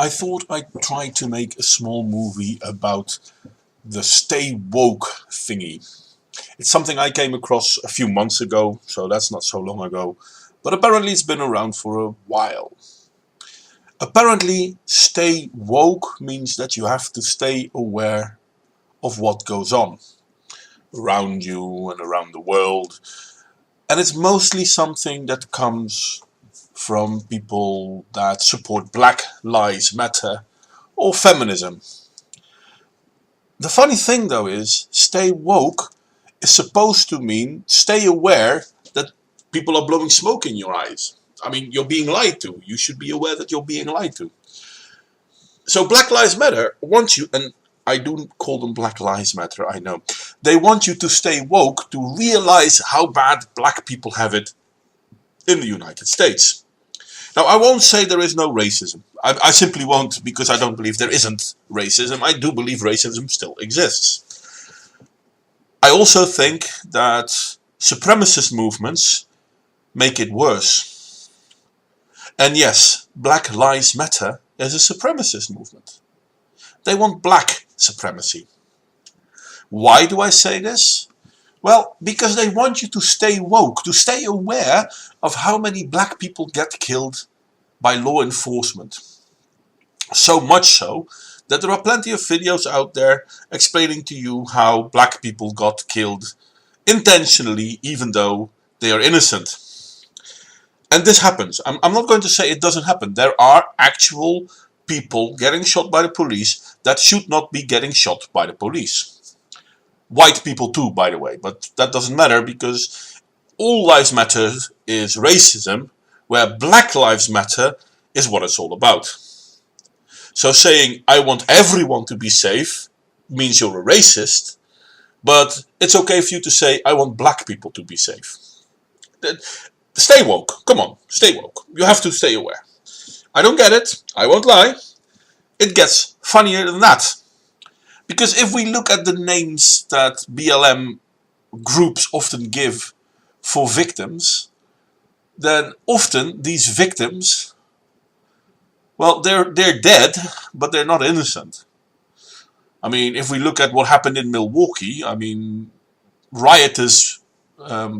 I thought I'd try to make a small movie about the stay woke thingy. It's something I came across a few months ago, so that's not so long ago, but apparently it's been around for a while. Apparently, stay woke means that you have to stay aware of what goes on around you and around the world. And it's mostly something that comes from people that support Black Lives Matter or feminism. The funny thing though is, stay woke is supposed to mean stay aware that people are blowing smoke in your eyes. I mean, you're being lied to. You should be aware that you're being lied to. So Black Lives Matter wants you, and I do call them Black Lives Matter, I know. They want you to stay woke to realize how bad black people have it in the United States. Now, I won't say there is no racism. I simply won't, because I don't believe there isn't racism. I do believe racism still exists. I also think that supremacist movements make it worse. And yes, Black Lives Matter is a supremacist movement. They want black supremacy. Why do I say this? Well, because they want you to stay woke, to stay aware of how many black people get killed by law enforcement. So much so that there are plenty of videos out there explaining to you how black people got killed intentionally, even though they are innocent. And this happens. I'm not going to say it doesn't happen. There are actual people getting shot by the police that should not be getting shot by the police. White people too, by the way, but that doesn't matter, because all lives matter is racism, where Black Lives Matter is what it's all about. So saying I want everyone to be safe means you're a racist, but it's okay for you to say I want black people to be safe. Stay woke. Come on, stay woke. You have to stay aware. I don't get it. I won't lie. It gets funnier than that. Because if we look at the names that BLM groups often give for victims, then often these victims, well, they're dead, but they're not innocent. I mean, if we look at what happened in Milwaukee, I mean, rioters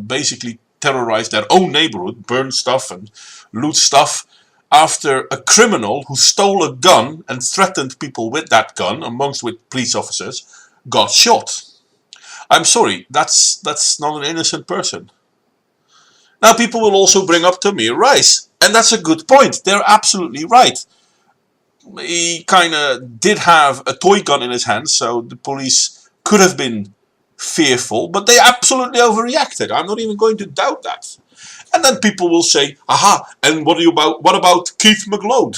basically terrorized their own neighborhood, burned stuff and loot stuff, after a criminal who stole a gun and threatened people with that gun, amongst with police officers, got shot. I'm sorry, that's not an innocent person. Now people will also bring up Tamir Rice, and that's a good point. They're absolutely right. He kinda did have a toy gun in his hand, so the police could have been fearful, but they absolutely overreacted. I'm not even going to doubt that. And then people will say, aha, and what about Keith McLeod?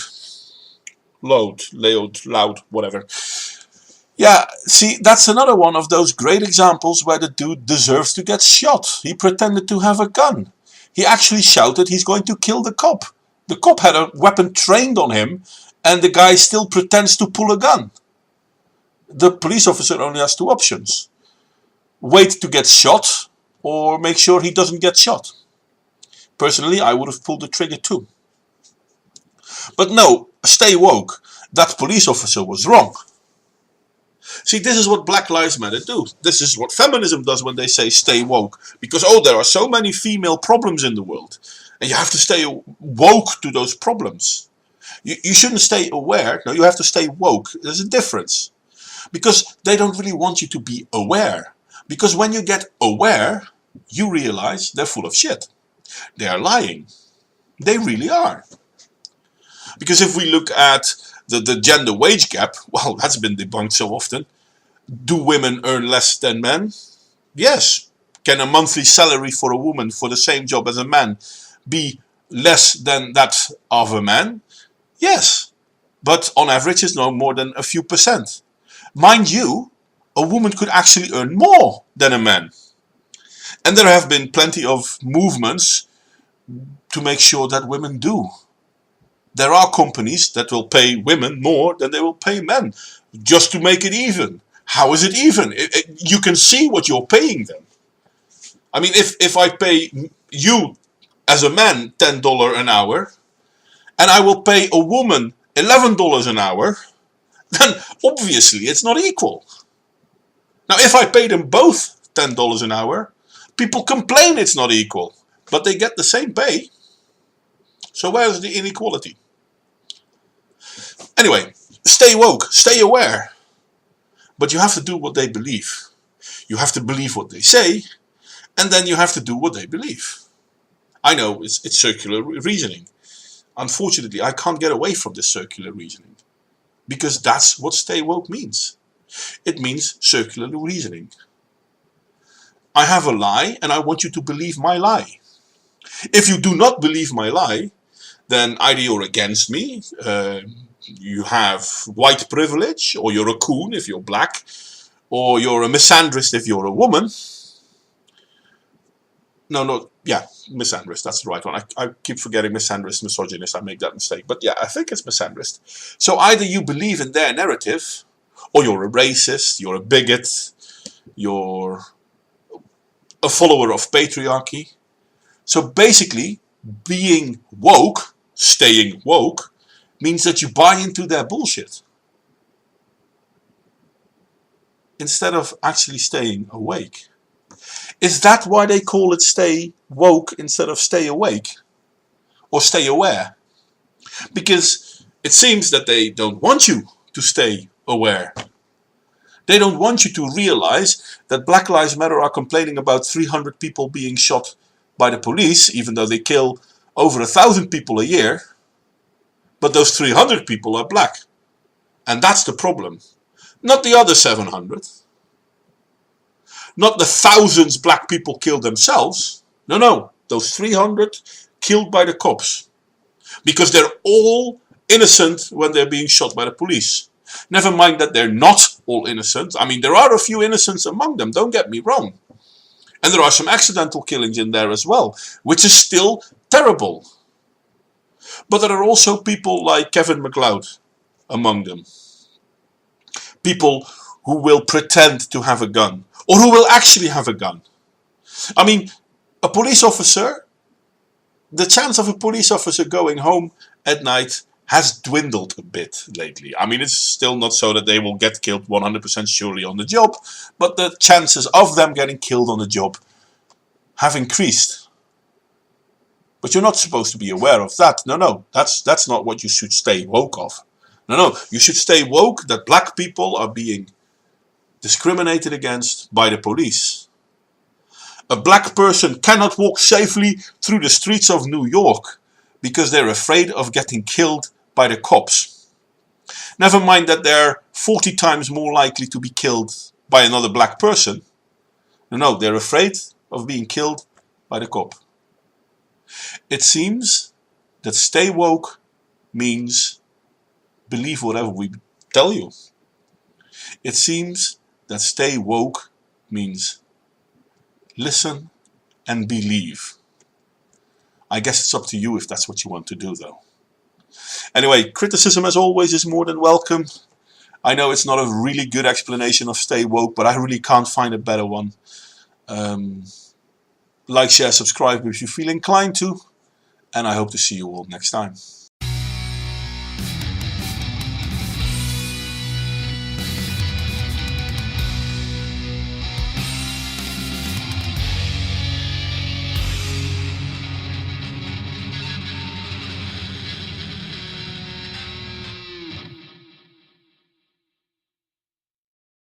Loud, whatever. Yeah, see, that's another one of those great examples where the dude deserves to get shot. He pretended to have a gun. He actually shouted he's going to kill the cop. The cop had a weapon trained on him, and the guy still pretends to pull a gun. The police officer only has two options. Wait to get shot, or make sure he doesn't get shot. Personally, I would have pulled the trigger too. But no, stay woke. That police officer was wrong. See, this is what Black Lives Matter do. This is what feminism does when they say stay woke. Because, oh, there are so many female problems in the world. And you have to stay woke to those problems. You shouldn't stay aware. No, you have to stay woke. There's a difference. Because they don't really want you to be aware. Because when you get aware, you realize they're full of shit. They are lying. They really are. Because if we look at the gender wage gap, well, that's been debunked so often. Do women earn less than men? Yes. Can a monthly salary for a woman for the same job as a man be less than that of a man? Yes. But on average it's no more than a few percent. Mind you, a woman could actually earn more than a man. And there have been plenty of movements to make sure that women do. There are companies that will pay women more than they will pay men, just to make it even. How is it even? You can see what you're paying them. I mean, if I pay you as a man $10 an hour, and I will pay a woman $11 an hour, then obviously it's not equal. Now if I pay them both $10 an hour, people complain it's not equal, but they get the same pay. So where's the inequality? Anyway, stay woke, stay aware. But you have to do what they believe. You have to believe what they say, and then you have to do what they believe. I know it's circular reasoning. Unfortunately, I can't get away from this circular reasoning, because that's what stay woke means. It means circular reasoning. I have a lie, and I want you to believe my lie. If you do not believe my lie, then either you're against me, you have white privilege, or you're a coon if you're black, or you're a misandrist if you're a woman. Misandrist, that's the right one. I keep forgetting misandrist, misogynist, I make that mistake. But yeah, I think it's misandrist. So either you believe in their narrative, or you're a racist, you're a bigot, you're a follower of patriarchy. So basically, being woke, staying woke, means that you buy into their bullshit, instead of actually staying awake. Is that why they call it stay woke instead of stay awake? Or stay aware? Because it seems that they don't want you to stay aware. They don't want you to realize that Black Lives Matter are complaining about 300 people being shot by the police, even though they kill over 1,000 people a year. But those 300 people are black. And that's the problem. Not the other 700. Not the thousands black people killed themselves. No. Those 300 killed by the cops. Because they're all innocent when they're being shot by the police. Never mind that they're not all innocent. I mean, there are a few innocents among them, don't get me wrong. And there are some accidental killings in there as well, which is still terrible. But there are also people like Kevin MacLeod among them. People who will pretend to have a gun, or who will actually have a gun. I mean, a police officer, the chance of a police officer going home at night has dwindled a bit lately. I mean, it's still not so that they will get killed 100% surely on the job, but the chances of them getting killed on the job have increased. But you're not supposed to be aware of that. No, that's not what you should stay woke of. No, you should stay woke that black people are being discriminated against by the police. A black person cannot walk safely through the streets of New York because they're afraid of getting killed by the cops. Never mind that they're 40 times more likely to be killed by another black person. No, they're afraid of being killed by the cop. It seems that stay woke means believe whatever we tell you. It seems that stay woke means listen and believe. I guess it's up to you if that's what you want to do, though. Anyway, criticism as always is more than welcome. I know it's not a really good explanation of stay woke, but I really can't find a better one. Like, share, subscribe if you feel inclined to, and I hope to see you all next time.